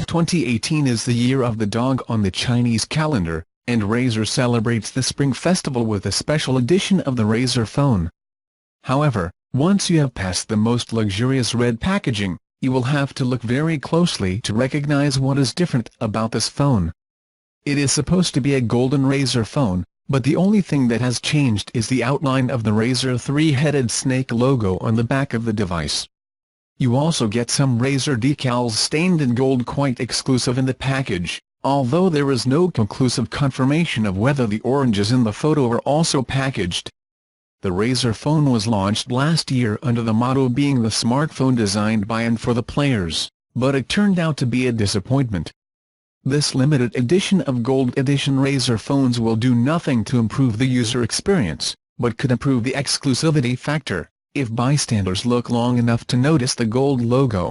2018 is the year of the dog on the Chinese calendar, and Razer celebrates the Spring Festival with a special edition of the Razer phone. However, once you have passed the most luxurious red packaging, you will have to look very closely to recognize what is different about this phone. It is supposed to be a Golden Razer phone, but the only thing that has changed is the outline of the Razer three-headed snake logo on the back of the device. You also get some Razer decals stained in gold, quite exclusive in the package, although there is no conclusive confirmation of whether the oranges in the photo are also packaged. The Razer phone was launched last year under the motto being the smartphone designed by and for the players, but it turned out to be a disappointment. This limited edition of Gold Edition Razer phones will do nothing to improve the user experience, but could improve the exclusivity factor, if bystanders look long enough to notice the gold logo.